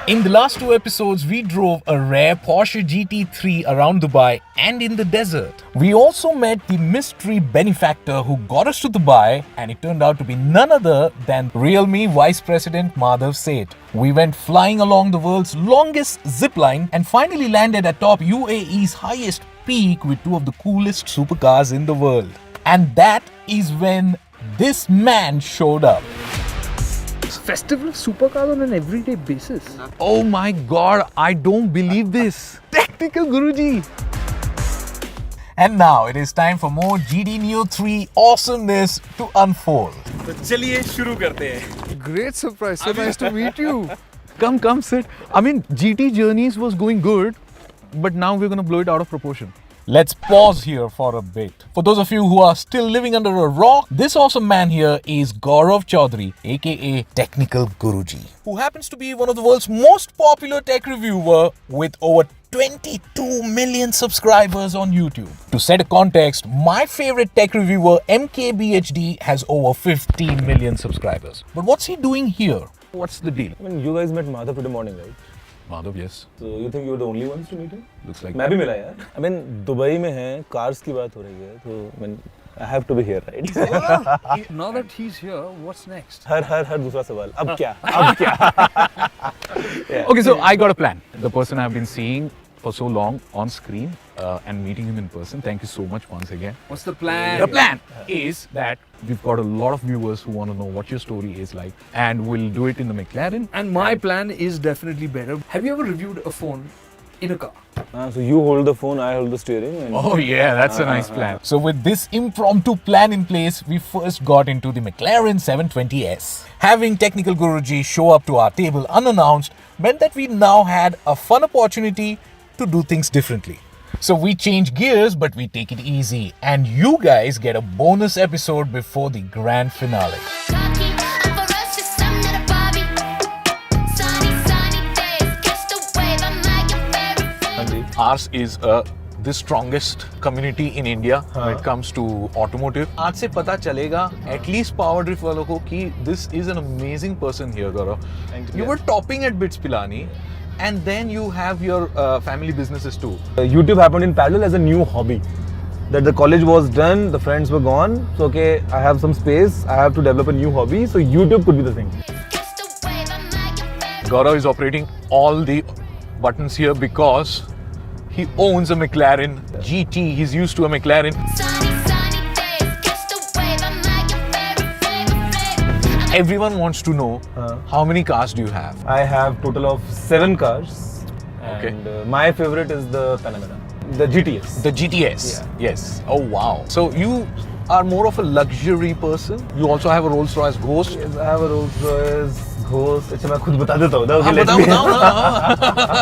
In the last two episodes, we drove a rare Porsche GT3 around Dubai and in the desert. We also met the mystery benefactor who got us to Dubai, and it turned out to be none other than realme Vice President Madhav Seth. We went flying along the world's longest zipline and finally landed atop UAE's highest peak with two of the coolest supercars in the world. And that is when this man showed up. Festival of supercars on an everyday basis. Oh my god, I don't believe this. Technical Guruji. And now it is time for more GD Neo 3 awesomeness to unfold. तो चलिए शुरू करते हैं. Great surprise. So nice to meet you. Come sit. I mean, GT Journeys was going good, but now we're going to blow it out of proportion. Let's pause here for a bit. For those of you who are still living under a rock, this awesome man here is Gaurav Chaudhary, aka Technical Guruji, who happens to be one of the world's most popular tech reviewer with over 22 million subscribers on YouTube. To set a context, my favorite tech reviewer MKBHD has over 15 million subscribers. But what's he doing here? What's the deal? I mean, you guys met Madhav today morning, right? Madhav, yes. So you think you were the only ones to meet him? Looks like मैं भी मिला यार. I mean, Dubai में हैं, cars की बात हो रही है, तो I mean, I have to be here, right? Now that he's here, what's next? हर दूसरा सवाल. अब क्या? Yeah. Okay, so I got a plan. The person I've been seeing for so long on screen and meeting him in person. Thank you so much once again. What's the plan? The plan is that we've got a lot of viewers who want to know what your story is like, and we'll do it in the McLaren. And my plan is definitely better. Have you ever reviewed a phone in a car? So you hold the phone, I hold the steering. And Oh yeah, that's a nice plan. So with this impromptu plan in place, we first got into the McLaren 720S. Having Technical Guruji show up to our table unannounced meant that we now had a fun opportunity to do things differently. So we change gears, but we take it easy, and you guys get a bonus episode before the grand finale. Ours is the strongest community in India when it comes to automotive. आज से पता चलेगा at least power drift वालों को कि this is an amazing person here, Gaurav. You were topping at Bits Pilani, and then you have your family businesses too. YouTube happened in parallel as a new hobby. That the college was done, the friends were gone. So okay, I have some space. I have to develop a new hobby. So YouTube could be the thing. Gaurav is operating all the buttons here because he owns a McLaren GT. He's used to a McLaren. Everyone wants to know how many cars do you have? I have total of 7 cars. Okay. And my favorite is the Panamera, the GTS. The GTS. Yeah. Yes. Oh wow. So you are more of a luxury person. You also have a Rolls-Royce Ghost. Yes, I have a Rolls-Royce Ghost. अच्छा मैं खुद बता देता हूँ ना.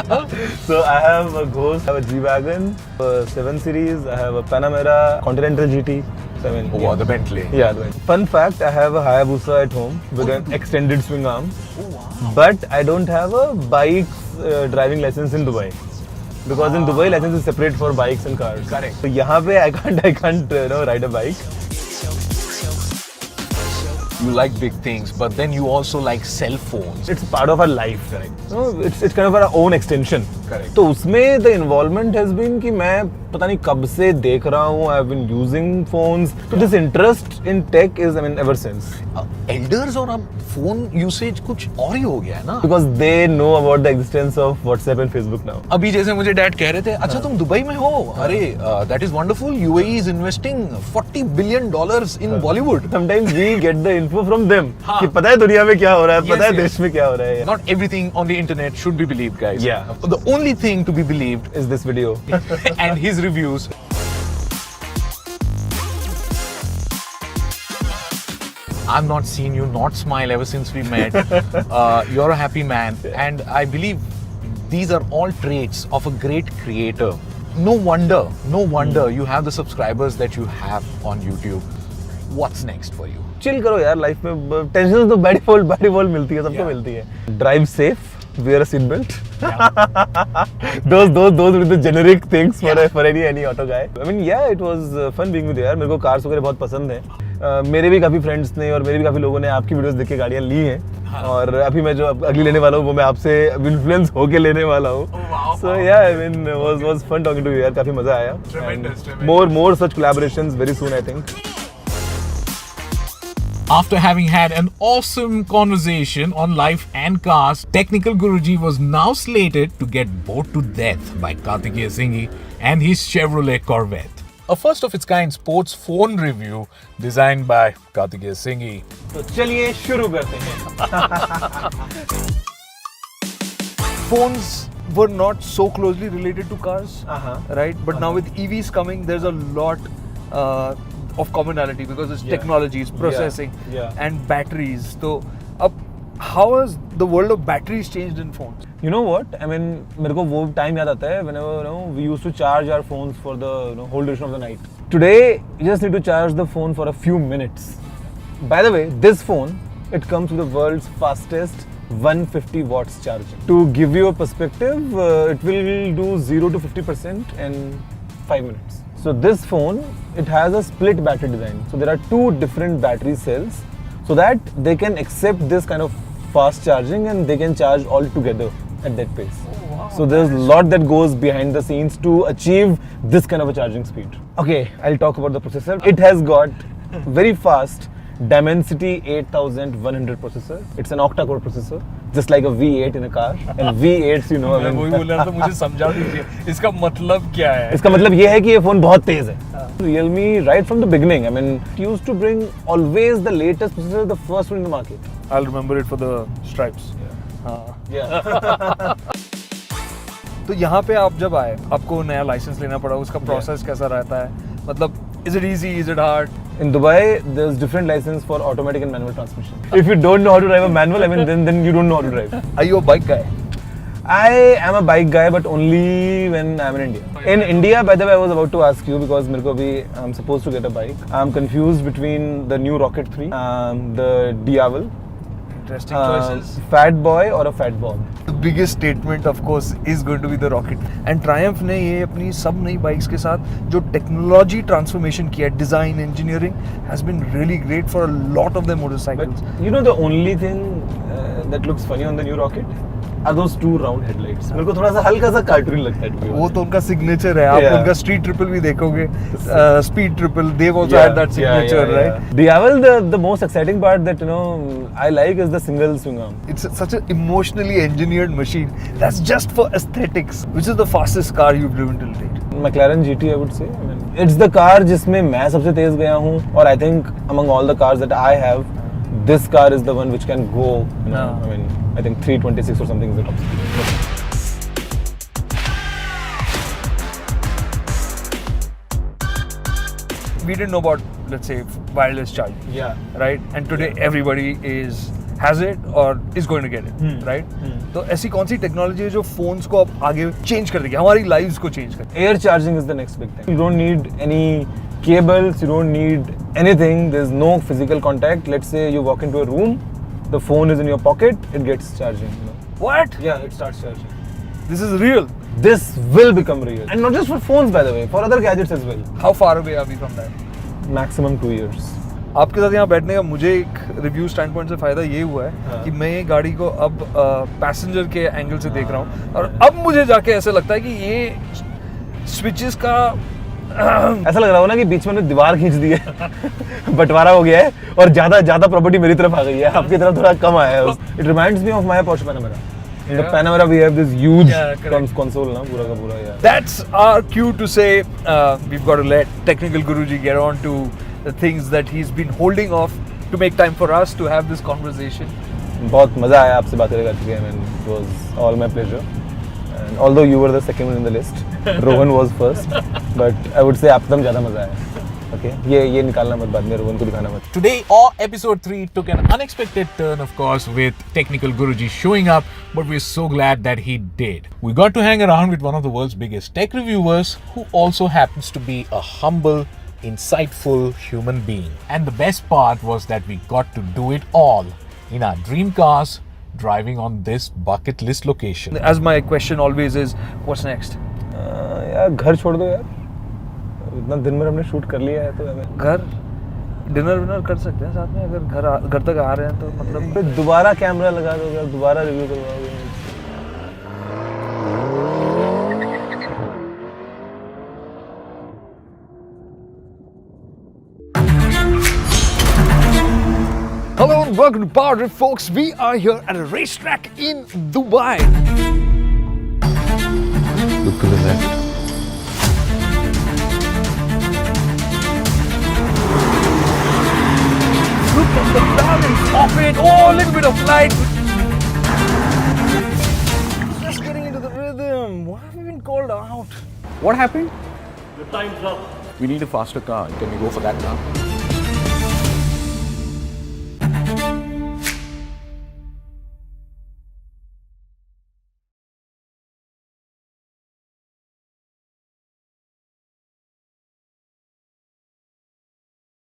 बताओ. So I have a Ghost, I have a G-Wagon, a 7 Series, I have a Panamera, Continental GT. I mean, Oh wow, the Bentley. Yeah, the Bentley. Fun fact, I have a Hayabusa at home with an extended swing arm. Oh wow. But I don't have a bike driving license in Dubai. Because in Dubai, license is separate for bikes and cars. Correct. So यहाँ पे I can't ride a bike. You like big things, but then you also like cell phones. It's part of our life. Correct. No, it's kind of our own extension. Correct. तो उसमें the involvement has been कि मैं पता नहीं कब से देख रहा हूँ. I've been using phones. So this interest in tech is, I mean, ever since. Elders और अब phone usage कुछ और ही हो गया है ना? Because they know about the existence of WhatsApp and Facebook now. अभी जैसे मुझे डैड कह रहे थे, अच्छा तुम दुबई में हो? अरे, that is wonderful. UAE is investing $40 billion in Bollywood. Sometimes we get the info from them. कि पता है दुनिया में क्या हो रहा है, पता है देश में क्या हो रहा है. Not everything on the internet should be believed, guys. Yeah. The only thing to be believed Is this video. and his reviews. I've not seen you not smile ever since we met. You're a happy man, and I believe these are all traits of a great creator. No wonder you have the subscribers that you have on YouTube. What's next for you? Chill करो यार, life में tension तो by default मिलती है, सबको मिलती है. Drive safe, wear a seat belt. those would be the generic things for any auto guy. I mean, yeah, it was fun being with you यार. मेरे को cars वगैरह बहुत पसंद है. मेरे भी काफ़ी फ्रेंड्स ने और मेरे भी काफ़ी लोगों ने आपकी वीडियोस देख के गाड़ियाँ ली हैं। हाँ। और अभी मैं जो अगली लेने वाला हूँ वो मैं आपसे इन्फ्लुएंस होके लेने वाला हूँ। So yeah I mean was fun talking to you यार, काफ़ी मज़ा आया। Tremendous. More such collaborations very soon I think. After having had an awesome conversation on life and cars, Technical Guruji was now slated to get bored to death by Kartikeya Singhi and his Chevrolet Corvette. A first of its kind sports phone review designed by Kartikeya Singhi. तो चलिए शुरू करते हैं। Phones were not so closely related to cars, right? But now with EVs coming, there's a lot of commonality because it's technology, it's processing, and batteries. So, how has the world of batteries changed in phones? You know what? I mean, मेरे को वो time याद आता है whenever we used to charge our phones for the whole duration of the night. Today, you just need to charge the phone for a few minutes. By the way, this phone, it comes with the world's fastest 150 watts charging. To give you a perspective, it will do 0 to 50% in 5 minutes. So this phone, it has a split battery design. So there are two different battery cells so that they can accept this kind of fast charging and they can charge all together at that pace. Oh, wow, so there's a lot that goes behind the scenes to achieve this kind of a charging speed. Okay, I'll talk about the processor. It has got very fast Dimensity 8100 processor. It's an octa-core processor, just like a V8 in a car. And V8s, you know, मैं वही बोल रहा था, मुझे समझा दीजिए इसका मतलब क्या है? इसका मतलब ये है कि ये फोन बहुत तेज है. Realme, right from the beginning, I mean, it used to bring always the latest processor, the first one in the market. I'll remember it for the stripes. Yeah. तो यहाँ पे आप जब आए, आपको नया लाइसेंस लेना पड़ा, उसका प्रोसेस कैसा रहता है? मतलब, is it easy, is it hard? In Dubai, there's different license for automatic and manual transmission. If you don't know how to drive a manual, I mean, then you don't know how to drive. Are you a bike guy? I am a bike guy, but only when I'm in India. In India, by the way, I was about to ask you because मेरे को भी I'm supposed to get a bike. I'm confused between the new Rocket 3, the Diavel, Interesting choices. Fat Boy or a Fat Bob. The biggest statement, of course, is going to be the Rocket. And Triumph ने ये अपनी सब नई bikes के साथ जो technology transformation किया है, design, engineering, has been really great for a lot of their motorcycles. But you know the only thing that looks funny on the new Rocket are those two round headlights. मेरे को थोड़ा सा हल्का सा cartoon लगता है. वो तो उनका सिग्नेचर है. आप उनका स्ट्रीट ट्रिपल भी देखोगे, speed triple, they've also had that signature, right? Diavel, the most exciting part that I like is the single swing arm. It's such an emotionally engineered machine that's just for aesthetics. Which is the fastest car you've driven till date? McLaren GT, I would say. I mean, it's the car जिसमें मैं सबसे तेज गया हूँ. और I think among all the cars that I have, this car is the one which can go. I mean, I think 326 or something is the top speed. We didn't know about, let's say, wireless charging. Yeah. Right? And today everybody has it or is going to get it. Right? तो ऐसी कौन सी technology है जो phones को अब आगे change कर देगी, हमारी लाइव्स को चेंज कर देगी? Air charging is the next big thing. You don't need any cables, you don't need anything. There's no physical contact. Let's say you walk into a room, the phone is in your pocket, it gets charging. What? Yeah, it starts charging. This is real. This will become real. And not just for phones, by the way, for other gadgets as well. How far away are we from that? Maximum 2 years. आपके साथ यहाँ बैठने का मुझे एक review stand point से फायदा ये हुआ है कि मैं ये गाड़ी को अब पैसेंजर के एंगल से देख रहा हूँ और अब मुझे जाके ऐसे लगता है कि ये स्विचेस का ऐसा लग रहा हो ना कि बीच में उन्होंने दीवार खींच दी है, बंटवारा हो गया है और ज्यादा प्रॉपर्टी मेरी तरफ आ गई है, आपकी तरफ थोड़ा कम आया है. It reminds me of my Porsche Panamera. In the Panamera we have this huge console ना पूरा का पूरा. Yeah. That's our cue to say we've got to let Technical Guruji get on to the things that he's been holding off to make time for us to have this conversation. बहुत मजा आया आपसे बात करके. I mean, it was all my pleasure. And although you were the second one in the list, Rohan was first, but I would say आपसे ज़्यादा मजा आया. Okay, ये निकालना मत बाद में, रोहन को दिखाना मत. Today, our episode 3 took an unexpected turn, of course, with Technical Guruji showing up, but we're so glad that he did. We got to hang around with one of the world's biggest tech reviewers, who also happens to be a humble, insightful human being. And the best part was that we got to do it all in our dream cars, driving on this bucket list location. As my question always is, what's next? यार घर छोड़ दो यार, इतना दिन में हमने shoot कर लिया है तो हमें घर डिनर विनर कर सकते हैं साथ में, अगर घर तक आ रहे हैं तो मतलब। फिर दोबारा कैमरा लगा दोगे और दोबारा रिव्यू करवाओगे। Hello and welcome to Power Trip, folks. We are here at a racetrack in Dubai. Look to the left. Look at the balance of it. Oh, a little bit of light. Just getting into the rhythm. Why have we been called out? What happened? The time's up. We need a faster car. Can we go for that now?